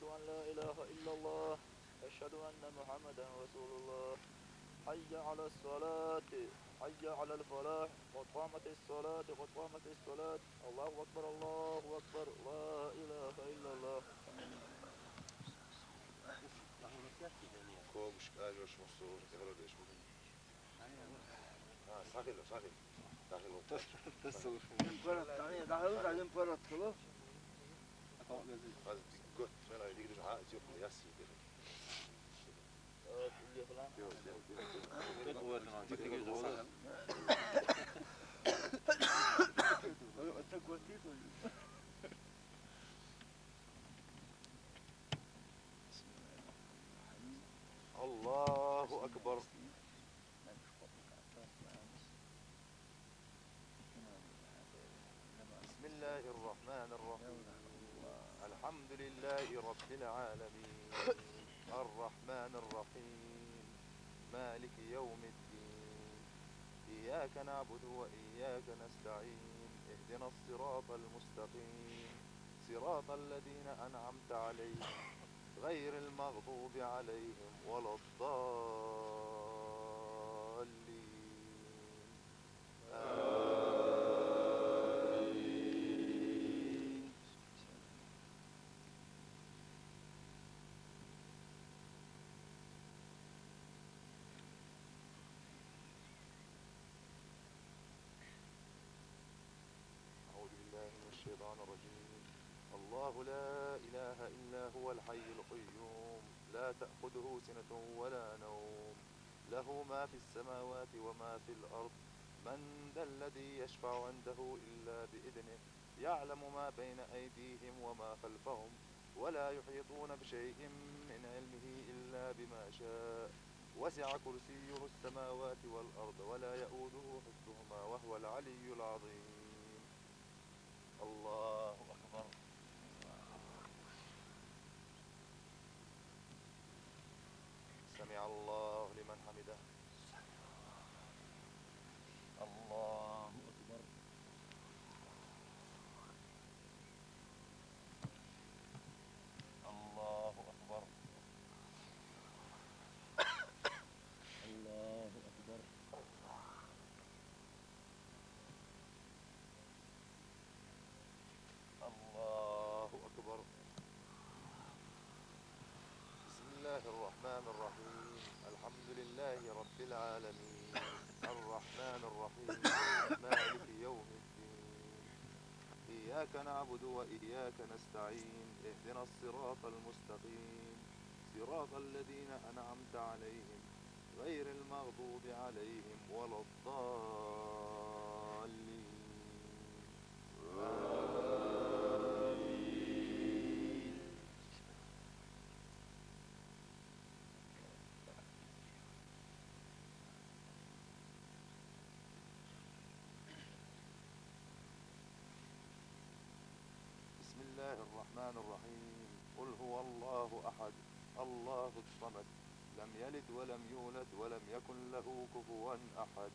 أشهد أن لا إله إلا الله. أشهد أن محمدا رسول الله. حي على الصلاة. حي على الفلاح. قد قامت الصلاة قد قامت الصلاة. الله أكبر الله أكبر لا إله إلا الله. Ko muškari još su evrode što sakilo sakilo تصور داخل تعلم برا تلو هذا قط فعلا يقدر يحقق يوم ياسي كده اللي فلان الله أكبر. بسم الله الرحمن الرحيم. الحمد لله رب العالمين الرحمن الرحيم مالك يوم الدين إياك نعبد وإياك نستعين اهدنا الصراط المستقيم صراط الذين أنعمت عليهم غير المغضوب عليهم ولا الضالين آمين. أعوذ بالله من الشيطان الرجيم. الله لا إله إلا هو الحي القيوم لا تأخذه سنة ولا نوم له ما في السماوات وما في الأرض من ذا الذي يشفع عنده إلا بإذنه يعلم ما بين أيديهم وما خلفهم ولا يحيطون بشيء من علمه إلا بما شاء وسع كرسيه السماوات والأرض ولا يؤوده حفظهما وهو العلي العظيم. الله أكبر. سمع الله لمن حمده. الله أكبر. الله أكبر. الله أكبر. الله أكبر. بسم الله الرحمن الرحيم. الحمد لله رب العالمين الرحمن الرحيم مالك يوم الدين إياك نعبد وإياك نستعين اهدنا الصراط المستقيم صراط الذين أنعمت عليهم غير المغضوب عليهم ولا الضالين آمين. بسم الله الرحمن الرحيم. قل هو الله أحد الله الصمد لم يلد ولم يولد ولم يكن له كفوا أحد.